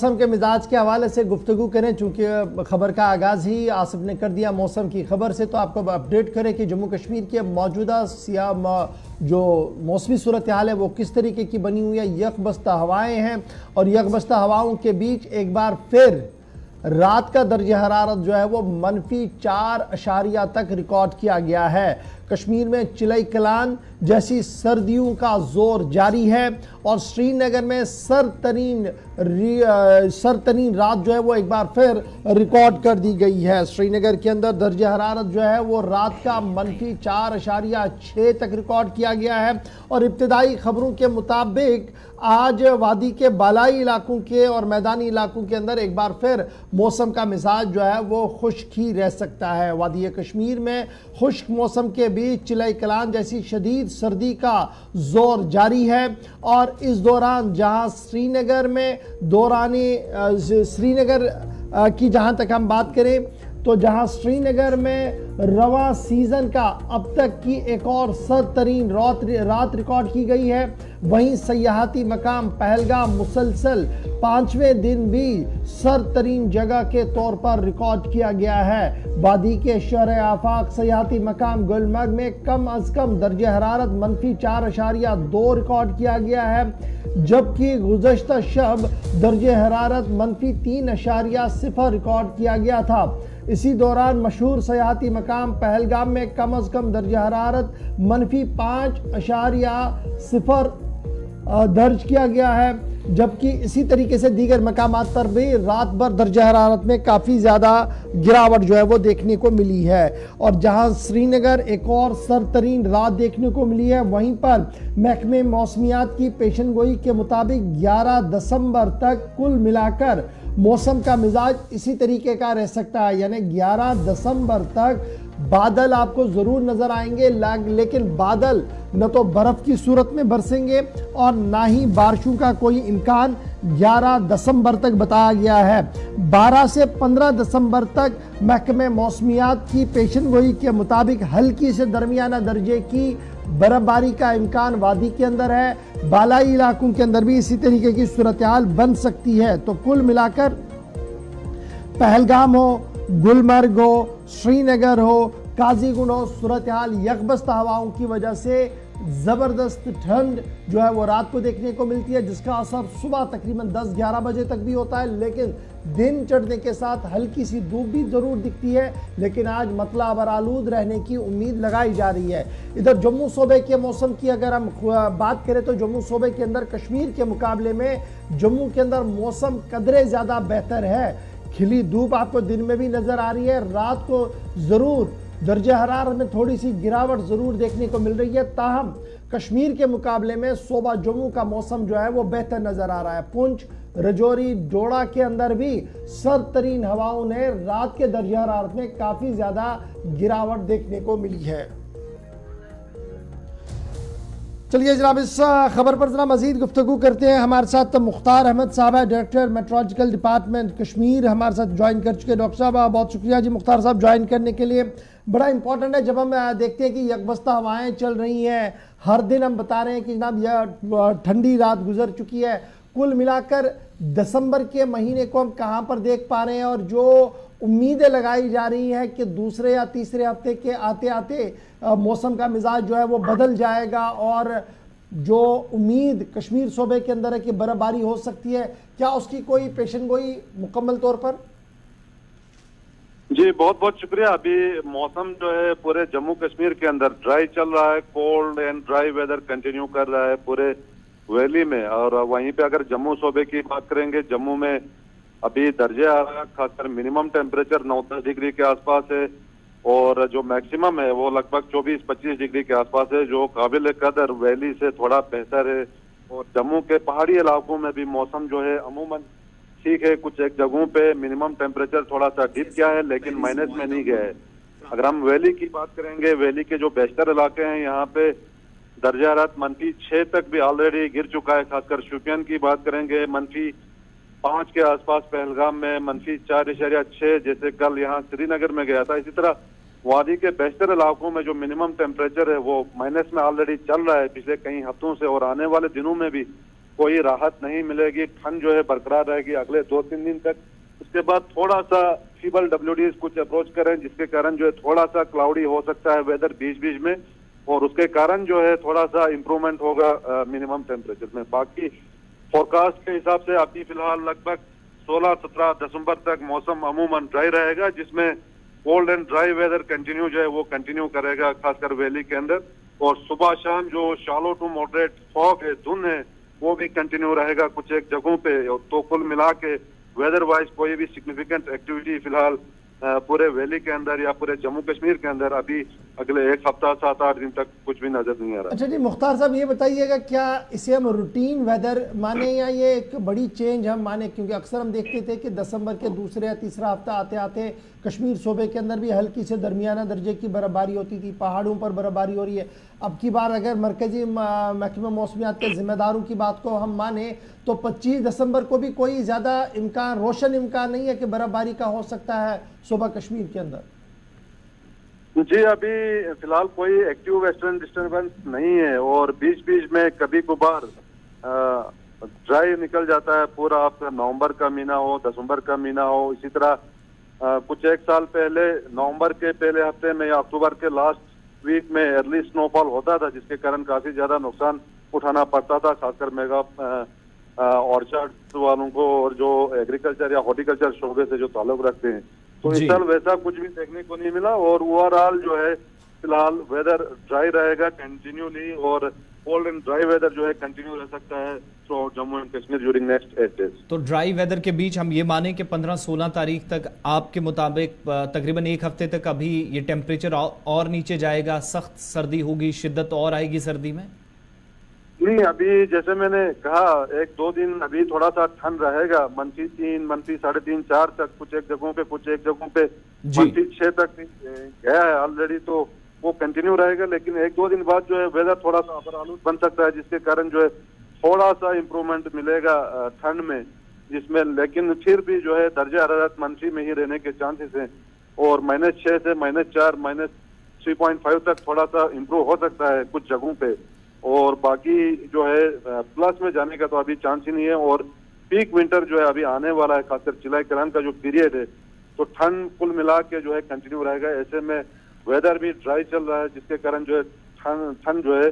मौसम के मिजाज के हवाले से गुफ्तगू करें, चूंकि खबर का आगाज़ ही आसिफ ने कर दिया मौसम की खबर से, तो आपको अपडेट करें कि जम्मू कश्मीर के मौजूदा जो मौसमी सूरत हाल है वो किस तरीके की बनी हुई है। यकबस्ता हवाएं हैं और यकबस्ता हवाओं के बीच एक बार फिर रात का दर्ज हरारत जो है वो -4 तक रिकॉर्ड किया गया है। कश्मीर में चिलई कलान जैसी सर्दियों का जोर जारी है और श्रीनगर में सरतरीन रात जो है वो एक बार फिर रिकॉर्ड कर दी गई है। श्रीनगर के अंदर दर्ज हरारत जो है वो रात का -4.6 तक रिकॉर्ड किया गया है और इब्तदाई खबरों के मुताबिक आज वादी के बालाई इलाकों के और मैदानी इलाकों के अंदर एक बार फिर मौसम का मिजाज जो है वो खुश्क ही रह सकता है। वादी कश्मीर में खुश्क मौसम के बीच चिलई कलान जैसी शदीद सर्दी का जोर जारी है और इस दौरान जहां श्रीनगर की जहां तक हम बात करें तो जहां श्रीनगर में रवा सीजन का अब तक की एक और सरतरीन रात रिकॉर्ड की गई है, वहीं सयाहती मकाम पहलगाम मुसलसल 5वें दिन भी सरतरीन जगह के तौर पर रिकॉर्ड किया गया है। वादी के शहर आफाक सयाहती मकाम गुलमर्ग में कम अज कम दर्ज हरारत -4.2 रिकॉर्ड किया गया है, जबकि गुज़श्ता शब दर्ज हरारत -3.0 रिकॉर्ड किया गया था। इसी दौरान मशहूर सयाहती मकाम पहलगाम में कम अज कम दर्ज हरारत -5.0 दर्ज किया गया है, जबकि इसी तरीके से दीगर मकामात पर भी रात भर दर्ज हरारत में काफ़ी ज़्यादा गिरावट जो है वो देखने को मिली है। और जहां श्रीनगर एक और सरतरीन रात देखने को मिली है, वहीं पर महकमे मौसमियात की पेशनगोई के मुताबिक 11 दिसंबर तक कुल मिलाकर मौसम का मिजाज इसी तरीके का रह सकता है, यानी 11 दिसंबर तक बादल आपको ज़रूर नज़र आएंगे, लेकिन बादल न तो बर्फ़ की सूरत में बरसेंगे और ना ही बारिशों का कोई इम्कान 11 दिसंबर तक बताया गया है। 12 से 15 दिसंबर तक महकमे मौसमियात की पेशनगोई के मुताबिक हल्की से दरमियाना दर्जे की बर्फबारी का इम्कान वादी के अंदर है। बालाई इलाकों के अंदर भी इसी तरीके की सूरत हाल बन सकती है। तो कुल मिलाकर पहलगाम हो, गुलमर्ग हो, श्रीनगर हो, काजीगुंड हो, सूरत हाल यकबस्ता हवाओं की वजह से ज़बरदस्त ठंड जो है वो रात को देखने को मिलती है, जिसका असर सुबह तकरीबन 10-11 बजे तक भी होता है, लेकिन दिन चढ़ने के साथ हल्की सी धूप भी ज़रूर दिखती है। लेकिन आज मतला बरालूद रहने की उम्मीद लगाई जा रही है। इधर जम्मू सूबे के मौसम की अगर हम बात करें तो जम्मू सूबे के अंदर कश्मीर के मुकाबले में जम्मू के अंदर मौसम कदरे ज़्यादा बेहतर है। खिली धूप आपको दिन में भी नज़र आ रही है, रात को ज़रूर दर्जे हरारत में थोड़ी सी गिरावट ज़रूर देखने को मिल रही है। ताहम कश्मीर के मुकाबले में सूबा जम्मू का मौसम जो है वो बेहतर नज़र आ रहा है। पुंछ, रजौरी, डोडा के अंदर भी सरतरीन हवाओं ने रात के दर्जे हरारत में काफ़ी ज़्यादा गिरावट देखने को मिली है। चलिए जनाब, इस खबर पर जरा मजीद गुफ्तगू करते हैं। हमारे साथ मुख्तार अहमद साहब है, डायरेक्टर मेट्रोलॉजिकल डिपार्टमेंट कश्मीर, हमारे साथ ज्वाइन कर चुके। डॉक्टर साहब बहुत शुक्रिया जी मुख्तार साहब ज्वाइन करने के लिए। बड़ा इंपॉर्टेंट है, जब हम देखते हैं कि यकबस्ता हवाएं चल रही हैं, हर दिन हम बता रहे हैं कि जनाब यह ठंडी रात गुजर चुकी है। कुल मिलाकर दिसंबर के महीने को हम कहाँ पर देख पा रहे हैं और जो उम्मीदें लगाई जा रही हैं कि दूसरे या तीसरे हफ्ते के आते आते मौसम का मिजाज जो है वो बदल जाएगा और जो उम्मीद कश्मीर सूबे के अंदर है कि बर्फबारी हो सकती है, क्या उसकी कोई पेशनगोई मुकम्मल तौर पर? जी बहुत बहुत शुक्रिया। अभी मौसम जो है पूरे जम्मू कश्मीर के अंदर ड्राई चल रहा है, cold and dry weather continue कर रहा है पूरे वैली में। और वहीं पे अगर जम्मू सूबे की बात करेंगे, जम्मू में अभी दर्जे हरारत खासकर मिनिमम टेम्परेचर 9-10 डिग्री के आसपास है और जो मैक्सिमम है वो लगभग 24-25 डिग्री के आसपास है, जो काबिल कदर वैली से थोड़ा बेहतर है। और जम्मू के पहाड़ी इलाकों में भी मौसम जो है अमूमन ठीक है, कुछ एक जगहों पे मिनिमम टेम्परेचर थोड़ा सा डिप गया है लेकिन माइनस में नहीं गया है। अगर हम वैली की बात करेंगे, वैली के जो बेशतर इलाके हैं यहाँ पे दर्जा हरारत -6 तक भी ऑलरेडी गिर चुका है। खासकर शोपियान की बात करेंगे -5 के आसपास, पहलगाम में -4.6 जैसे कल यहाँ श्रीनगर में गया था। इसी तरह वादी के बेशतर इलाकों में जो मिनिमम टेम्परेचर है वो माइनस में ऑलरेडी चल रहा है पिछले कई हफ्तों से और आने वाले दिनों में भी कोई राहत नहीं मिलेगी, ठंड जो है बरकरार रहेगी अगले 2-3 दिन तक। उसके बाद थोड़ा सा फीबल WDs कुछ अप्रोच करें, जिसके कारण जो है थोड़ा सा क्लाउडी हो सकता है वेदर बीच बीच में, और उसके कारण जो है थोड़ा सा इम्प्रूवमेंट होगा मिनिमम टेम्परेचर में। बाकी फोरकास्ट के हिसाब से अभी फिलहाल लगभग 16-17 दिसंबर तक मौसम अमूमन ड्राई रहेगा, जिसमें cold and dry weather continue जो है वो कंटिन्यू करेगा, खासकर वैली के अंदर। और सुबह शाम जो शैलो टू मॉडरेट फॉग है, धुंध है, वो भी कंटिन्यू रहेगा कुछ एक जगहों पे। तो कुल मिला के वेदर वाइज कोई भी सिग्निफिकेंट एक्टिविटी फिलहाल पूरे वैली के अंदर या पूरे जम्मू कश्मीर के अंदर अभी अगले एक हफ्ता 7-8 दिन तक कुछ भी नजर नहीं आ रहा। अच्छा जी, मुख्तार साहब ये बताइएगा, क्या इसे हम रूटीन वेदर माने या ये एक बड़ी चेंज हम माने? क्योंकि अक्सर हम देखते थे कि दिसंबर के दूसरे या तीसरा हफ्ता आते आते कश्मीर सूबे के अंदर भी हल्की से दरमियाना दर्जे की बर्फबारी होती थी, पहाड़ों पर बर्फबारी हो रही है। अब की बार अगर मरकजी महकमा मौसमियात के जिम्मेदारों की बात को हम माने तो 25 दिसंबर को भी कोई ज़्यादा इम्कान, रोशन इम्कान नहीं है कि बर्फबारी का हो सकता है सूबा कश्मीर के अंदर। जी, अभी फिलहाल कोई एक्टिव वेस्टर्न डिस्टर्बेंस नहीं है, और बीच बीच में कभी कभार ड्राई निकल जाता है पूरा। आपका नवंबर का महीना हो, दिसंबर का महीना हो, इसी तरह कुछ एक साल पहले नवंबर के पहले हफ्ते में या अक्टूबर के लास्ट वीक में अर्ली स्नोफॉल होता था, जिसके कारण काफी ज्यादा नुकसान उठाना पड़ता था, खासकर मेगा ऑर्चर्ड वालों को और जो एग्रीकल्चर या हॉर्टिकल्चर शोबे से जो ताल्लुक रखते हैं। तो इस साल वैसा कुछ भी देखने को नहीं मिला, और ओवरऑल जो है फिलहाल वेदर ड्राई रहेगा कंटिन्यूली, और कोल्ड एंड ड्राई वेदर जो है कंटिन्यू रह सकता है through Jammu and Kashmir during next 8 days. तो ड्राई वेदर के बीच हम ये माने कि 15-16 तारीख तक आपके मुताबिक तकरीबन एक हफ्ते तक अभी ये टेम्परेचर और नीचे जाएगा, सख्त सर्दी होगी, शिद्दत और आएगी सर्दी में? नहीं, अभी जैसे मैंने कहा 1-2 दिन अभी थोड़ा सा ठंड रहेगा, -3, -3.5, -4 तक कुछ एक जगहों पे, कुछ एक जगहों पे -6 तक गया है ऑलरेडी, तो वो कंटिन्यू रहेगा। लेकिन 1-2 दिन बाद जो है वेदर थोड़ा सा अपर आलूद बन सकता है, जिसके कारण जो है थोड़ा सा इम्प्रूवमेंट मिलेगा ठंड में, जिसमें लेकिन फिर भी जो है दर्जा हरारत मंफी में ही रहने के चांसेस हैं, और -6 से -4, -3.5 तक थोड़ा सा इम्प्रूव हो सकता है कुछ जगहों पे, और बाकी जो है प्लस में जाने का तो अभी चांस ही नहीं है। और पीक विंटर जो है अभी आने वाला है, खासकर जुलाई कलान का जो पीरियड है, तो ठंड कुल मिला के जो है कंटिन्यू रहेगा। ऐसे में वेदर भी ड्राई चल रहा है, जिसके कारण जो है ठंड जो है,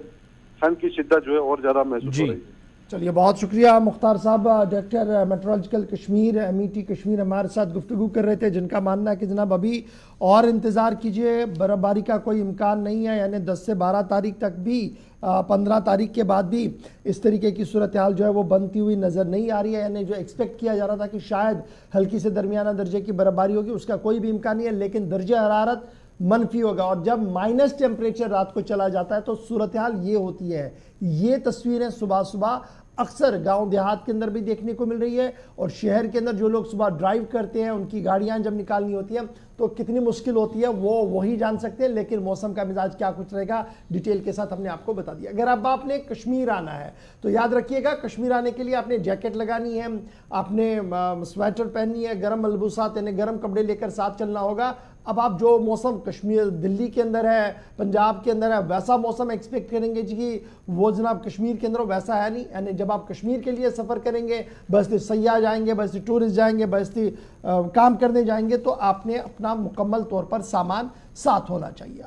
ठंड की शिद्दत जो है और ज्यादा महसूस हो रही है। चलिए, बहुत शुक्रिया मुख्तार साहब, director meteorological Kashmir MET Kashmir हमारे साथ गुफ्तगू कर रहे थे, जिनका मानना है कि जनाब अभी और इंतज़ार कीजिए, बर्फबारी का कोई इम्कान नहीं है, यानी 10 से 12 तारीख तक भी, 15 तारीख के बाद भी इस तरीके की सूरत हाल जो है वो बनती हुई नज़र नहीं आ रही है। यानी जो एक्सपेक्ट किया जा रहा था कि शायद हल्की से दरमियाना दर्जे की बर्फबारी होगी, उसका कोई भी इम्कान नहीं है, लेकिन दर्जा हरारत मनफी होगा, और जब माइनस टेम्परेचर रात को चला जाता है तो सूरत हाल ये होती है। ये तस्वीरें सुबह सुबह अक्सर गांव देहात के अंदर भी देखने को मिल रही है, और शहर के अंदर जो लोग सुबह ड्राइव करते हैं, उनकी गाड़ियां जब निकालनी होती हैं तो कितनी मुश्किल होती है वो वही जान सकते हैं। लेकिन मौसम का मिजाज क्या कुछ रहेगा डिटेल के साथ हमने आपको बता दिया। अगर अब आपने कश्मीर आना है तो याद रखिएगा, कश्मीर आने के लिए आपने जैकेट लगानी है, आपने स्वेटर पहननी है, गर्म मलबूसात यानी गर्म कपड़े लेकर साथ चलना होगा। अब आप जो मौसम कश्मीर, दिल्ली के अंदर है, पंजाब के अंदर है, वैसा मौसम एक्सपेक्ट करेंगे जी कि वो जनाब कश्मीर के अंदर वैसा है नहीं। यानी जब आप कश्मीर के लिए सफ़र करेंगे, बस्ती सयाह जाएंगे, बस्ती टूरिस्ट जाएंगे, बस्ती काम करने जाएंगे, तो आपने अपना मुकम्मल तौर पर सामान साथ होना चाहिए।